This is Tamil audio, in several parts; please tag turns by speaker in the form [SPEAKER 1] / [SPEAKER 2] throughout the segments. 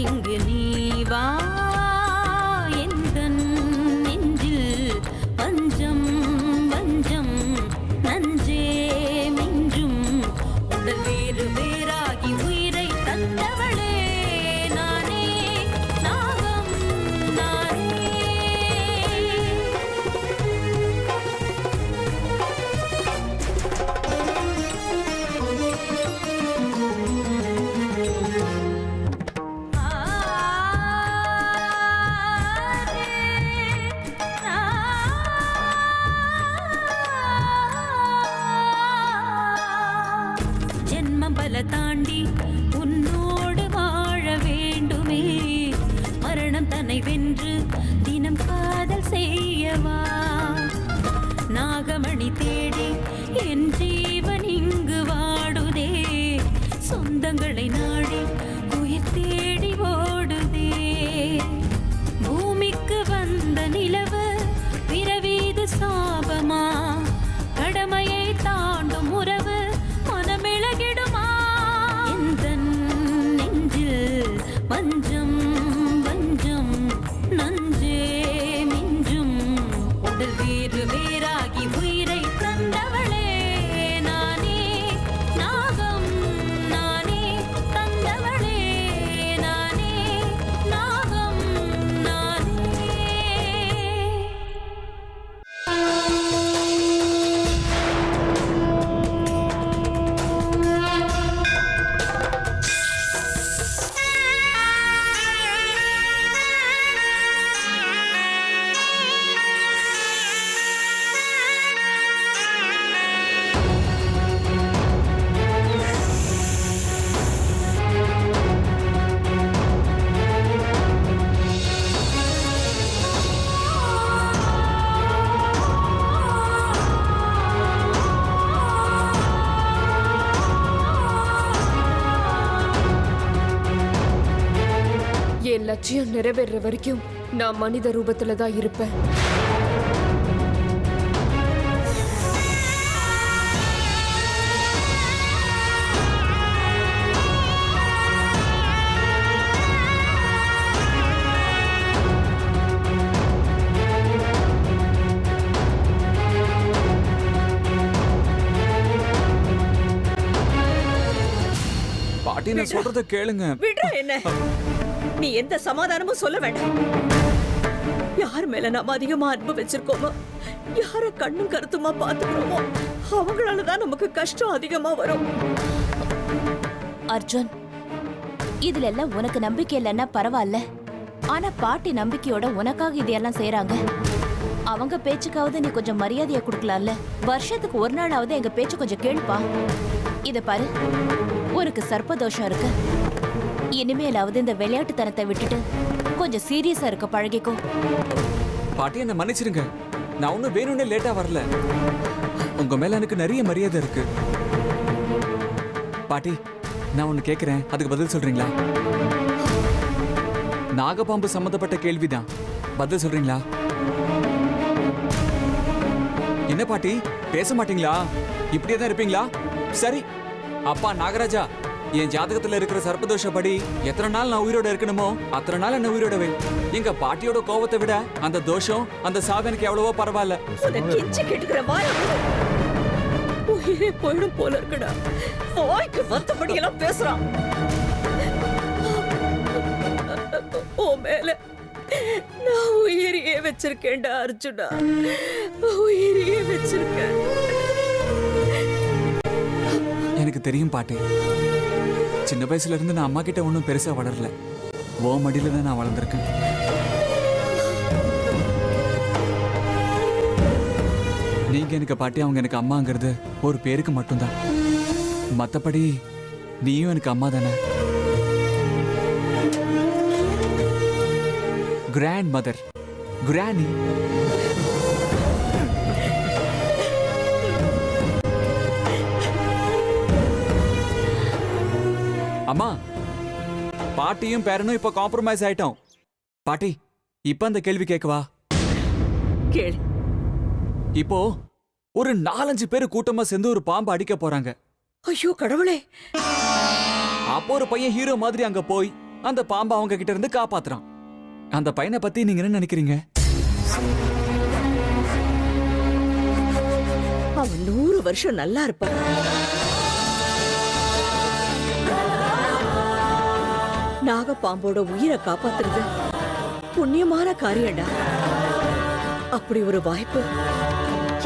[SPEAKER 1] இங்கு நீ வா எந்தன் நெஞ்சில் பஞ்சம் வஞ்சம் நஞ்சே மிஞ்சும் உடல் வேறு வேறாகி உயிரை தந்தவளே நானே நாகம் நானே. ஜென்மம் பல தாண்டி உன்னோடு வாழ வேண்டுமே மரணம் தன்னை வென்று தினம் காதல் செய்யவா நாகமணி தேடி என் ஜீவன் இங்கு வாடுதே சொந்தங்களை நாடி உயிர் தேடி ஓடுதே பூமிக்கு வந்த நிலவு பிறவீது சாபமா கடமையை தாண்டும் உறவு மனமிளகிடுமா எந்தன் நெஞ்சில் வஞ்சம் வஞ்சம் நஞ்சே மிஞ்சும் உடல் வேறு வேறாகி உயிரை தந்தவளே நானே நாகம் நானே தந்தவளே நானே நாகம் நானே.
[SPEAKER 2] என் லட்சியம் நிறைவேற வரைக்கும் நான் மனித ரூபத்துல தான் இருப்பேன்.
[SPEAKER 3] பாட்டி நான் சொல்றத கேளுங்க.
[SPEAKER 4] விடுறா என்ன? நீ எந்த சமாதானமும் சொல்ல வேண்டாம். யார் மேல நாம அதிகமா அன்பு வச்சிருக்கோமோ யார கண்ணும் கருத்துமா பாத்துக்கிறோமோ அவங்களாலதான் நமக்கு கஷ்டம் அதிகமா வரும்.
[SPEAKER 5] அர்ஜுன், இதுல எல்லாம் உனக்கு நம்பிக்கை இல்லைன்னா பரவாயில்ல. ஆனா பாட்டி நம்பிக்கையோட உனக்காக இதையெல்லாம் செய்யறாங்க. அவங்க பேச்சுக்காவது நீ கொஞ்சம் மரியாதையை கொடுக்கலாம்ல. வருஷத்துக்கு ஒரு நாளாவது எங்க பேச்சு கொஞ்சம் கேளுப்பா. இத பாரு, உனக்கு சர்ப்பதோஷம் இருக்கு. இனிமேலாவது இந்த விளையாட்டுத்தனத்தை விட்டுட்டு கொஞ்சம் சீரியஸா இருக்க பழகிக்கோ.
[SPEAKER 3] பாட்டி என்ன மன்னிச்சிருங்க. நான் ஒன்னும் வேணும்னே லேட்டா வரல. உங்க மேல எனக்கு நிறைய மரியாதை இருக்கு. பாட்டி நான் ஒன்னு கேக்குறேன், அதுக்கு பதில் சொல்றீங்களா? நாகபாம்பு சம்பந்தப்பட்ட கேள்விதான், பதில் சொல்றீங்களா? என்ன பாட்டி பேச மாட்டீங்களா? இப்படியே தான் இருப்பீங்களா? சரி அப்பா நாகராஜா, என் ஜாதகத்துல இருக்கிற சர்ப்பதோஷப்படி எத்தனை நாள் நான் உயிரோட இருக்கணுமோ அத்தனை நாள் என்ன உயிரோடவே. எங்க பாட்டியோட கோபத்தை விட அந்த தோஷம் அந்த சாவு எனக்கு எவ்வளவோ பரவாயில்ல.
[SPEAKER 4] உயிரே போயிடும் போல இருக்குடா. வாய்க்கு வந்தபடி எல்லாம் பேசுறான். ஓ மேல நான் உயிரியே வச்சிருக்கேன்டா அர்ஜுனா, உயிரியே வச்சிருக்கேன்.
[SPEAKER 3] எனக்கு தெரியும் பாட்டி, சின்ன வயசுல இருந்து நான் அம்மா கிட்ட ஒன்றும் பெருசா வளரல. ஓ மடியில தான் நான் வளர்ந்துருக்கேன். நீங்க எனக்கு பாட்டி, அவங்க எனக்கு அம்மாங்கிறது ஒரு பேருக்கு மட்டும்தான். மத்தபடி நீயும் எனக்கு அம்மா தானே. கிராண்ட் மதர், கிராணி. அம்மா, பாட்டியும் பேரனும் இப்ப காம்ப்ரமைஸ் ஆயிட்டோம். பாட்டி இப்ப அந்த கேள்வி கேட்கவா?
[SPEAKER 4] கேளு.
[SPEAKER 3] இப்போ ஒரு 4-5 பேர் கூட்டமா சேர்ந்து ஒரு பாம்பு அடிக்க போறாங்க.
[SPEAKER 4] ஐயோ கடவுளே!
[SPEAKER 3] அப்போ ஒரு பையன் ஹீரோ மாதிரி அங்க போய் அந்த பாம்பை அவங்க கிட்ட இருந்து காப்பாத்துறான். அந்த பையனை பத்தி நீங்க என்ன நினைக்கிறீங்க?
[SPEAKER 4] அவன் 100 வருஷம் நல்லா இருப்பான். நாகப்பாம்போட உயிரை காப்பாத்துறது புண்ணியமான காரியம்டா. அப்படி ஒரு வாய்ப்பு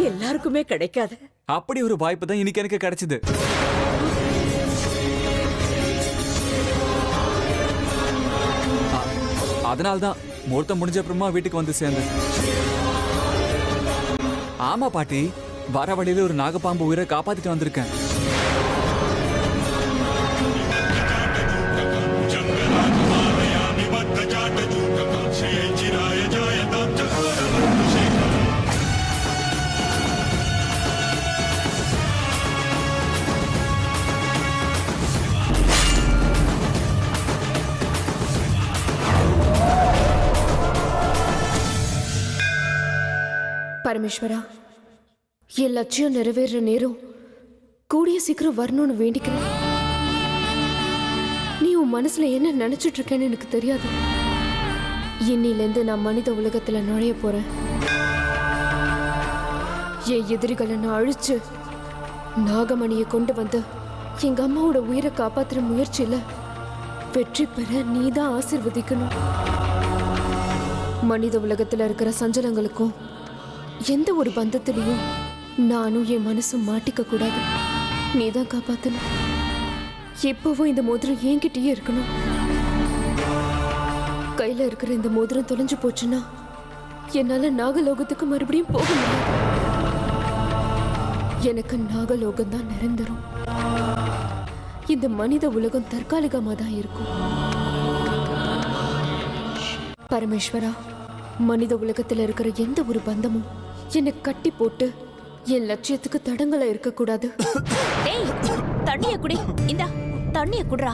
[SPEAKER 4] எல்லாருக்குமே கிடைக்காது.
[SPEAKER 3] அப்படி ஒரு வாய்ப்பு தான் இன்னைக்கு எனக்கு கிடைச்சது. அதனால்தான் முகூர்த்தம் முடிஞ்ச அப்புறமா வீட்டுக்கு வந்து சேர்ந்தேன். ஆமா பாட்டி, வர வழியில ஒரு நாகப்பாம்பு உயிரை காப்பாத்திட்டு வந்திருக்கேன்.
[SPEAKER 2] பரமேஸ்வரா, என் லட்சியம் நிறைவேற நேரம் கூடிய சீக்கிரம் வரணும்னு வேண்டிக்கிறேன். நீ உன் மனசுல என்ன நினைச்சிட்டு இருக்கேன்னு எனக்கு தெரியாது. இன்னிலேருந்து நான் மனித உலகத்துல நுழைய போறேன். என் எதிரிகளை நான் அழிச்சு நாகமணியை கொண்டு வந்து எங்க அம்மாவோட உயிரை காப்பாத்துற முயற்சியில வெற்றி பெற நீதான் ஆசீர்வதிக்கணும். மனித உலகத்துல இருக்கிற சஞ்சலங்களுக்கும் எந்த ஒரு பந்தத்திலையும் நானும் என் மனசும் மாட்டிக்க கூடாது. நீதான் காப்பாத்தணும். எப்பவும் இந்த மோதிரம் என்கிட்டயே இருக்கணும். கையில இருக்கிற இந்த மோதிரம் தொலைஞ்சு போச்சுன்னா என்னால நாகலோகத்துக்கு மறுபடியும் போக முடியாது. எனக்கு நாகலோகம் தான் நிரந்தரம். இந்த மனித உலகம் தற்காலிகமா தான் இருக்கும். பரமேஸ்வரா, மனித உலகத்துல இருக்கிற எந்த ஒரு பந்தமும் என்னை கட்டி போட்டு என் லட்சியத்துக்கு தடங்களா இருக்கக்கூடாது.
[SPEAKER 5] டேய், தண்ணிய குடி. இந்தா தண்ணிய குடுறா.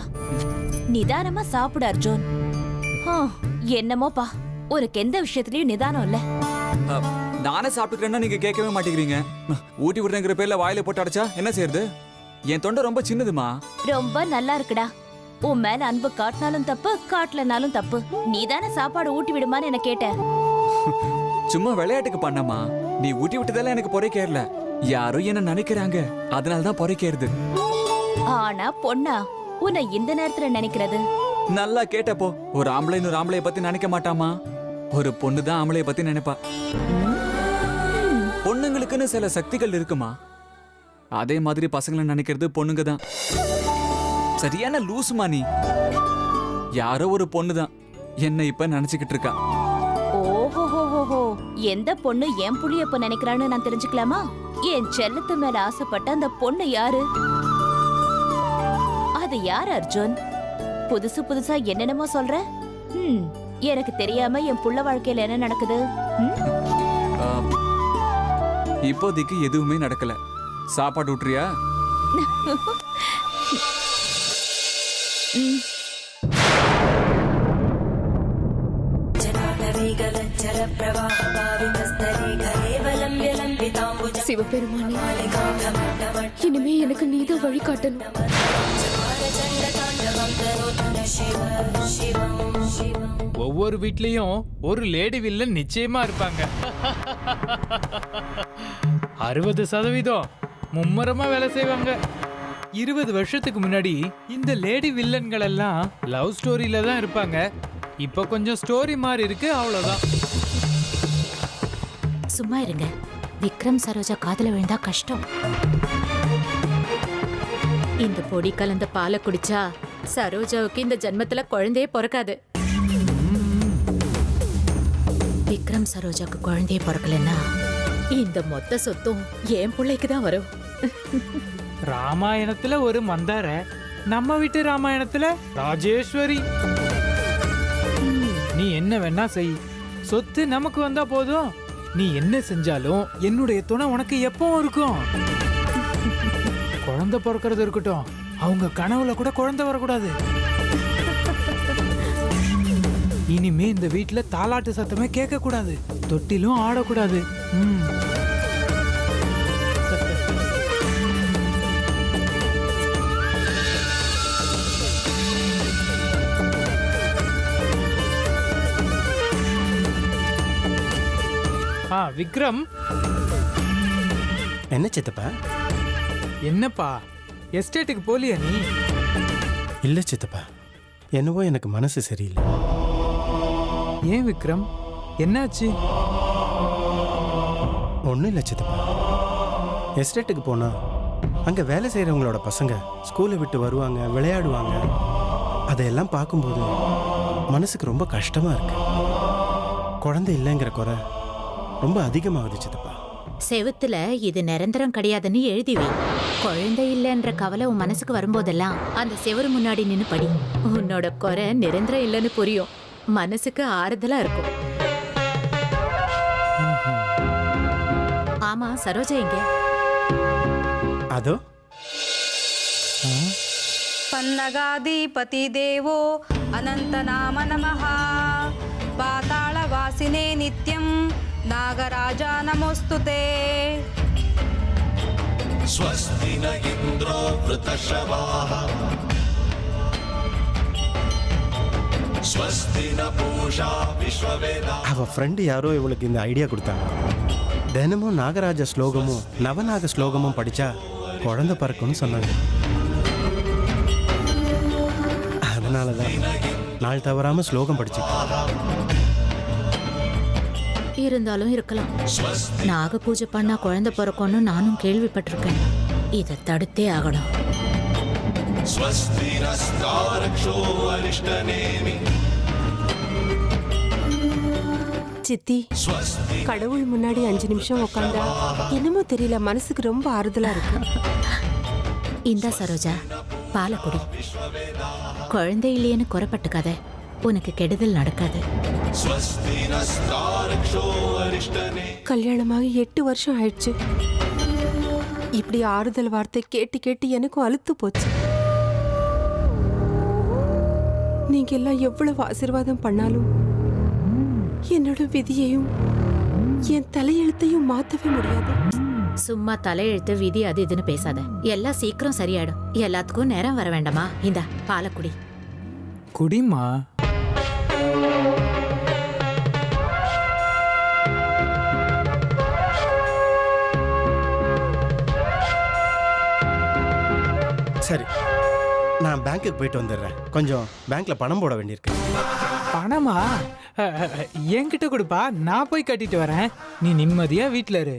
[SPEAKER 5] நிதானமா சாப்பிடு அர்ஜுன். என்னமோப்பா, உனக்கு எந்த விஷயத்துலயும் நிதானம் இல்ல.
[SPEAKER 3] நானே சாப்பிட்டுக்கிறேன்னா நீங்க கேட்கவே மாட்டேங்கிறீங்க. ஊட்டி விடுறேங்கிற பேர்ல வாயில போட்டு அடைச்சா என்ன செய்யறது? என் தொண்டை ரொம்ப சின்னதுமா.
[SPEAKER 5] ரொம்ப நல்லா இருக்குடா. உன் மேல அன்பு காட்டினாலும் தப்பு, காட்டலனாலும் தப்பு. நீதானே சாப்பாடு ஊட்டி விடுமான்னு என்ன கேட்ட.
[SPEAKER 3] சும்மா விளையாட்டுக்கு பண்ணமா. நீ ஊட்டி விட்டதெல்லாம் எனக்கு பொறைக்கேறல. யாரும் என்ன நினைக்கிறாங்க, அதனாலதான் பொறைக்கேறுது.
[SPEAKER 5] ஆனா பொண்ணா உன்னை இந்த நேரத்துல நினைக்கிறது?
[SPEAKER 3] நல்லா கேட்டப்போ, ஒரு ஆம்பளை இன்னொரு ஆம்பளைய பத்தி நினைக்க மாட்டாமா. ஒரு பொண்ணு தான் ஆம்பளைய பத்தி நினைப்பா. பொண்ணுங்களுக்குன்னு சில சக்திகள் இருக்குமா. அதே மாதிரி பசங்களை நினைக்கிறது பொண்ணுங்க தான். சரியான லூசுமா நீ. யாரோ ஒரு பொண்ணு தான் என்ன இப்ப நினைச்சுக்கிட்டு இருக்கா.
[SPEAKER 5] ஓஹோஹோஹோ, எந்த பொண்ணு என் புள்ளிய இப்ப நினைக்கிறான்னு நான் தெரிஞ்சுக்கலாமா? என் செல்லத்து மேல ஆசைப்பட்ட அந்த பொண்ணு யாரு? அது யார் அர்ஜுன்? புதுசு புதுசா என்னென்னமோ சொல்ற. எனக்கு தெரியாம என் புள்ள வாழ்க்கையில என்ன நடக்குது?
[SPEAKER 3] இப்போதைக்கு எதுவுமே நடக்கல. சாப்பாடு விட்டுறியா?
[SPEAKER 2] சிவபெருமானே, இனிமே எனக்கு நீதான் வழிகாட்டணும்.
[SPEAKER 6] ஒவ்வொரு வீட்லயும் ஒரு லேடி வில்லன் நிச்சயமா இருப்பாங்க. 60% மும்மரமா வேலை செய்வாங்க. 20 வருஷத்துக்கு முன்னாடி இந்த லேடி வில்லன்கள் எல்லாம் லவ் ஸ்டோரியில தான் இருப்பாங்க. இப்ப கொஞ்சம் ஸ்டோரி மாதிரி இருக்கு, அவ்வளவுதான்.
[SPEAKER 7] சும்மா இருங்க. விக்ரம் சரோஜா காதல விழுந்தா கஷ்டம். இந்த பொடி கலந்த பாலை குடிச்சா சரோஜாவுக்கு இந்த ஜன்மத்துல குழந்தையே பிறக்காது. விக்ரம் சரோஜாக்கு குழந்தையே பிறக்கலன்னா இந்த மொத்த சொத்தும் என் பிள்ளைக்கு தான் வரும்.
[SPEAKER 6] ராமாயணத்துல ஒரு மந்தார, நம்ம வீட்டு ராமாயணத்துல ராஜேஸ்வரி. நீ என்ன வேணா செய், சொத்து நமக்கு வந்தா போதும். நீ என்ன செஞ்சாலும் என்னுடைய துணை உனக்கு எப்பவும் இருக்கும். குழந்தை பிறக்கிறது இருக்கட்டும், அவங்க கனவுல கூட குழந்தை வரக்கூடாது. இனிமே இந்த வீட்டுல தாலாட்டு சத்தமே கேட்க கூடாது, தொட்டிலும் ஆடக்கூடாது. விக்ரம்.
[SPEAKER 8] என்ன சித்தப்பா?
[SPEAKER 6] என்னப்பா எஸ்டேட்டுக்கு போலியா நீ?
[SPEAKER 8] இல்லை சித்தப்பா, என்னவோ எனக்கு மனசு சரியில்லை.
[SPEAKER 6] ஏன் விக்ரம், என்னாச்சு?
[SPEAKER 8] ஒன்றும் இல்லை சித்தப்பா. எஸ்டேட்டுக்கு போனா அங்கே வேலை செய்கிறவங்களோட பசங்க ஸ்கூலை விட்டு வருவாங்க, விளையாடுவாங்க. அதையெல்லாம் பார்க்கும்போது மனசுக்கு ரொம்ப கஷ்டமாக இருக்கு. குழந்தை இல்லைங்கிற குறை ரொம்ப அதிகமாகுது சித்தப்பா.
[SPEAKER 7] செவுத்துல இது நிரந்தரம் கிடையாதுன்னு எழுதி வை. குழந்தை இல்லைன்ற கவலை உன் மனசுக்கு வரும்போதெல்லாம் அந்த செவரு முன்னாடி நின்னு படி. உன்னோட குறை நிரந்தரம் இல்லைன்னு புரியும். மனசுக்கு ஆறுதலா இருக்கும். ஆமா, சரோஜா எங்க?
[SPEAKER 8] அதோ
[SPEAKER 9] पन्नगाधिपति देवो अनन्तनाम नमः पातालवासिने नित्यं नागराजा नमोस्तुते
[SPEAKER 10] स्वस्ति न इन्द्रो वृतश्रवाः स्वस्ति न पूषा विश्ववेदाः.
[SPEAKER 8] அவள் ஃப்ரெண்டு யாரோ இவளுக்கு இந்த ஐடியா கொடுத்தாங்க. தினமும் நாகராஜ ஸ்லோகமும் நவநாக ஸ்லோகமும் படித்தா குழந்தை பிறக்கும்னு சொன்னாங்க. அதனால தான் நாள் தவறாமல் ஸ்லோகம் படிச்சுட்டேன்.
[SPEAKER 7] இருந்தாலும் இருக்கலாம். நாக பூஜை பண்ணா குழந்தை பிறக்கும்னு நானும் கேள்விப்பட்டிருக்கேன். இதை தடுத்தே ஆகணும்.
[SPEAKER 10] स्वस्ति नस्तारक्षो अरिष्टनेमि
[SPEAKER 11] சித்தி, கடவுள் முன்னாடி 5 நிமிஷம் உட்காந்தா என்னமோ தெரியல, மனசுக்கு ரொம்ப ஆறுதலா இருக்கு.
[SPEAKER 7] இந்தா சரோஜா, பாலக்குடி. குழந்தை இல்லையேன்னு குறைப்பட்டுக்காத, உனக்கு கெடுதல் நடக்காது.
[SPEAKER 10] स्वस्ति नस्तारक्षो अरिष्टने.
[SPEAKER 11] கல்யாணமாகி 8 வருஷம் ஆயிடுச்சு. இப்படி ஆறுதல் வார்த்தை கேட்டு கேட்டு எனக்கும் அலுத்து போச்சு. நீங்க எல்லாம் எவ்வளவு ஆசீர்வாதம் பண்ணாலும் என்னோட விதியையும் என் தலையெழுத்தையும் மாத்தவே முடியாது.
[SPEAKER 7] சும்மா தலையெழுத்து விதி அது இதுன்னு பேசாத. எல்லாம் சீக்கிரம் சரியாயிடும். எல்லாத்துக்கும் நேரம் வர வேண்டாமா? இந்தா பாலக்குடி.
[SPEAKER 6] குடிமா.
[SPEAKER 8] சரி, நான் பேங்க்குக்கு போயிட்டு வந்துடுறேன். கொஞ்சம் பேங்க்ல பணம் போட வேண்டியிருக்கு.
[SPEAKER 6] பணமா? என்கிட்ட கொடுப்பா, நான் போய் கட்டிட்டு வரேன். நீ நிம்மதியா வீட்டில் இரு.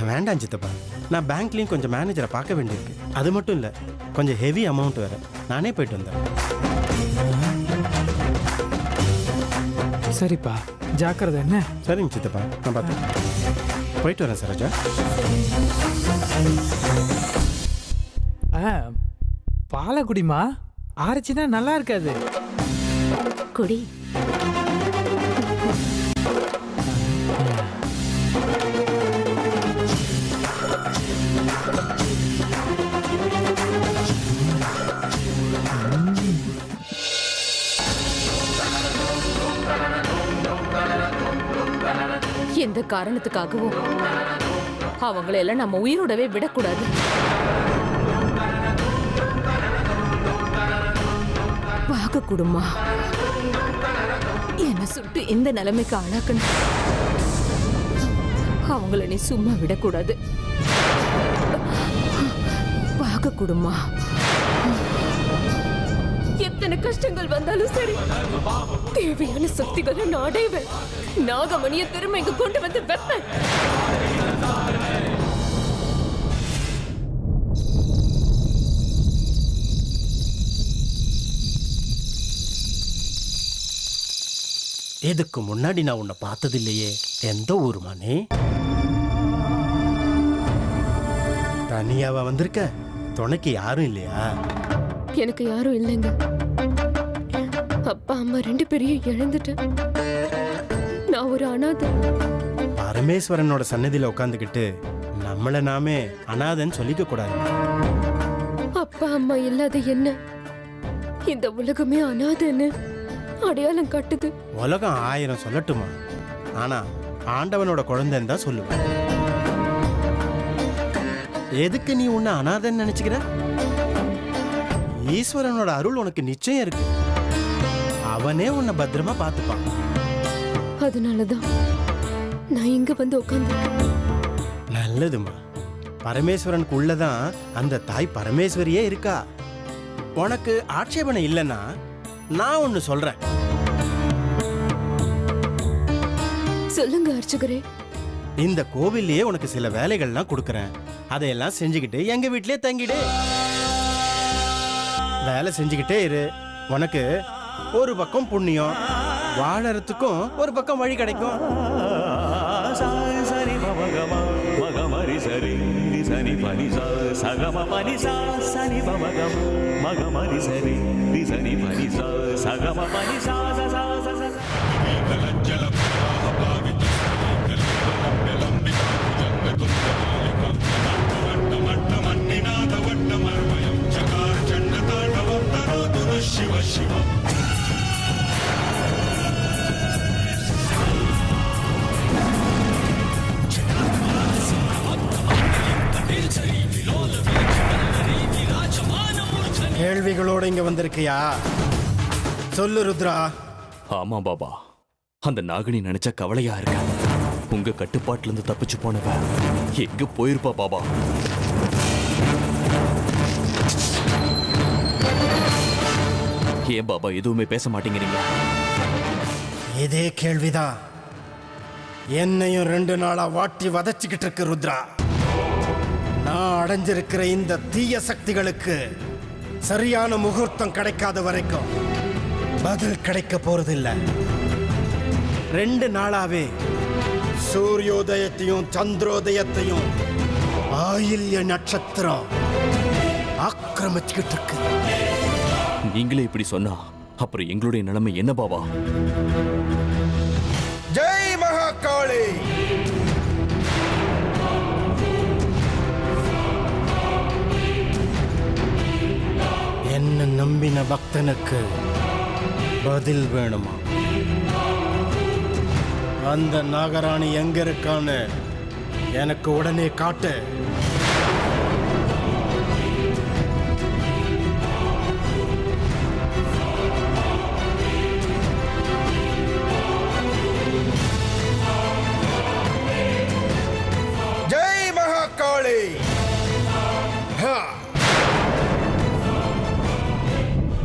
[SPEAKER 8] வேண்டாம் சித்தப்பா, நான் பேங்க்லேயும் கொஞ்சம் மேனேஜரை பார்க்க வேண்டியிருக்கு. அது மட்டும் இல்லை, கொஞ்சம் ஹெவி அமௌண்ட் வேறு. நானே போயிட்டு வந்துடுறேன்.
[SPEAKER 6] சரிப்பா, ஜாக்கிரதை. என்ன?
[SPEAKER 8] சரிங்க சித்தப்பா, நான் பார்த்தேன். போயிட்டு வரேன் சரோஜா.
[SPEAKER 6] பாலக்குடிமா, ஆரச்சினா நல்லா இருக்காது.
[SPEAKER 7] குடி.
[SPEAKER 2] எந்த காரணத்துக்காகவும் அவங்களெல்லாம் நம்ம உயிரோடவே விடக்கூடாது. வாக குடும்பமா என்ன சுட்டு இந்த நிலைமைக்கு ஆளாக்கணும். அவங்கள நீ சும்மா விடக்கூடாது. வாக குடும்பமா எத்தனை கஷ்டங்கள் வந்தாலும் சரி, தேவையான சக்திகளை நான் அடைவேன். நாகமணியை திரும்ப இங்க கொண்டு வந்து வைப்பேன்.
[SPEAKER 8] இதுக்கு முன்னாடி நான் உன்னை பார்த்ததில்லையே. எந்த ஊருமானே? தனியாவா வந்திருக்க? துணைக்கு யாரும் இல்லையா?
[SPEAKER 2] எனக்கு யாரும் இல்லைங்க. அப்பா அம்மா 2 பேரையும் இழந்துட்டேன். நான் ஒரு அனாதை.
[SPEAKER 8] பரமேஸ்வரனோட சன்னதியில உட்காந்துக்கிட்டு நம்மள நாமே அனாதைன்னு சொல்லிக்க கூடாது.
[SPEAKER 2] அப்பா அம்மா இல்லாத என்ன இந்த உலகமே அனாதைன்னு அடையாளம் காட்டுது.
[SPEAKER 8] உலகம் 1000 சொல்லட்டுமா, ஆனா ஆண்டவனோட குழந்தைன்னு தான் சொல்லுவேன். எதுக்கு நீ உன்னை அனாதைன்னு நினைச்சுக்கிற? ஈஸ்வரனோட அருள் உனக்கு நிச்சயம் இருக்கு. அவனே உன்னை பத்திரமா பார்த்துப்பான்.
[SPEAKER 2] அதனாலதான் நான் இங்க வந்து உட்காந்துருக்கேன்.
[SPEAKER 8] நல்லதுமா. பரமேஸ்வரனுக்கு உள்ளதான் அந்த தாய் பரமேஸ்வரியே இருக்கா. உனக்கு ஆட்சேபனை இல்லைன்னா நான் ஒன்று சொல்றேன்.
[SPEAKER 2] சொல்லுங்க அர்ச்சகரே.
[SPEAKER 8] இந்த கோவில்லையே உனக்கு சில வேலைகள்லாம் கொடுக்குறேன். அதையெல்லாம் செஞ்சுக்கிட்டு எங்க வீட்டிலே தங்கிடு. வேலை செஞ்சுக்கிட்டே இரு. உனக்கு ஒரு பக்கம் புண்ணியம், வாழறதுக்கும் ஒரு பக்கம் வழி கிடைக்கும்.
[SPEAKER 10] சரி மகமரி சரி சனி பனி சகம பனி சனி மகம் மகமரி சரி சனி பனி சகம பனி சிவ சிவ
[SPEAKER 8] கேள்விகளோட இங்க வந்திருக்கியா? சொல்லு ருத்ரா.
[SPEAKER 12] ஆமா பாபா, அந்த நாகினி நினைச்ச கவலையா இருக்க. உங்க கட்டுப்பாட்டுல இருந்து தப்பிச்சு போனவ எங்க போயிருப்பா பாபா? ஏன் பாபா எதுவுமே பேச மாட்டேங்கிறீங்க?
[SPEAKER 8] இதே கேள்விதான் என்னையும் 2 நாளா வாட்டி வதச்சிக்கிட்டு இருக்கு ருத்ரா. நான் அடைஞ்சிருக்கிற இந்த தீய சக்திகளுக்கு சரியான முகூர்த்தம் கிடைக்காத வரைக்கும் பதில் கிடைக்க போறதில்ல. 2 நாளாவே சூரியோதயத்தையும் சந்திரோதயத்தையும் ஆயில்ய நட்சத்திரம் ஆக்கிரமிச்சுக்கிட்டு இருக்கு.
[SPEAKER 12] நீங்களே இப்படி சொன்னா அப்புறம் எங்களுடைய நிலைமை என்ன பாபா?
[SPEAKER 8] ஜெய் மகாகாளி. என்ன நம்பின பக்தனுக்கு பதில் வேணுமா? அந்த நாகராணி எங்க இருக்கான்னு எனக்கு உடனே காட்டு. ஜெய் மகாகாளி.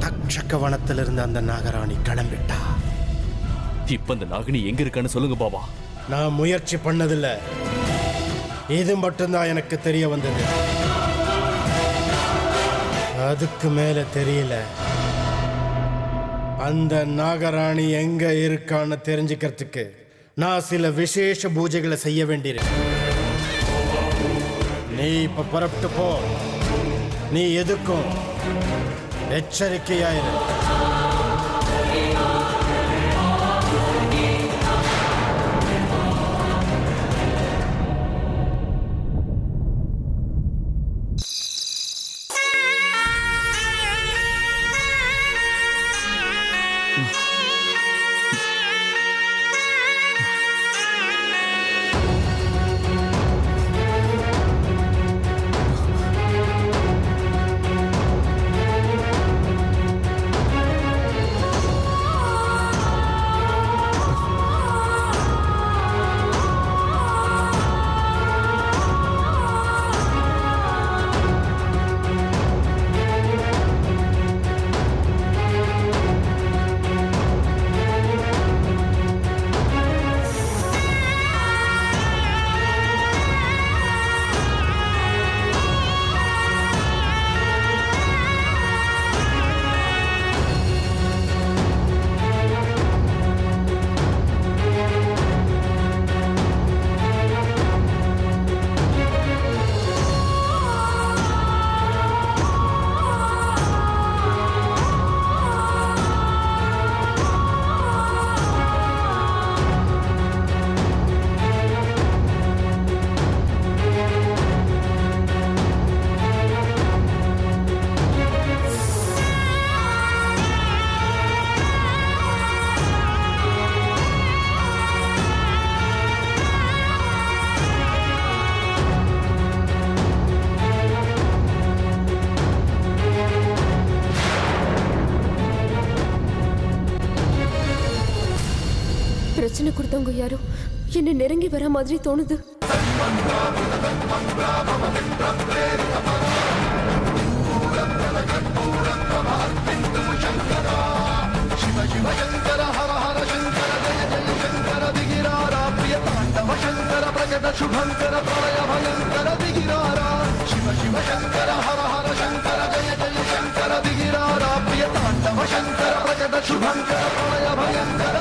[SPEAKER 8] தக்ஷக வனத்திலிருந்து அந்த நாகராணி கிளம்பிட்டா.
[SPEAKER 12] இப்ப அந்த நாகினி எங்க இருக்கான்னு சொல்லுங்க பாபா.
[SPEAKER 8] நான் முயற்சி பண்ணதில்ல, இது மட்டும்தான் எனக்கு தெரிய வந்தது. அதுக்கு மேல தெரியல. அந்த நாகராணி எங்க இருக்கான்னு தெரிஞ்சுக்கிறதுக்கு நான் சில விசேஷ பூஜைகளை செய்ய வேண்டியிருக்கு. நீ இப்ப புறப்பட்டு போ. நீ எதுக்கும் எச்சரிக்கையாயிரு.
[SPEAKER 2] பிரச்சனை கொடுத்தவங்க யாரும் என்னை நெருங்கி வர மாதிரி தோணுது.
[SPEAKER 10] శుభంకర ప్రళయ భయంకర దిగిరారా శివ శివ శంకర హర హర శంకర జయ జయ శంకర దిగిరారా ప్రియ తాండవ శంకర ప్రకట శుభంకర ప్రళయ భయంకర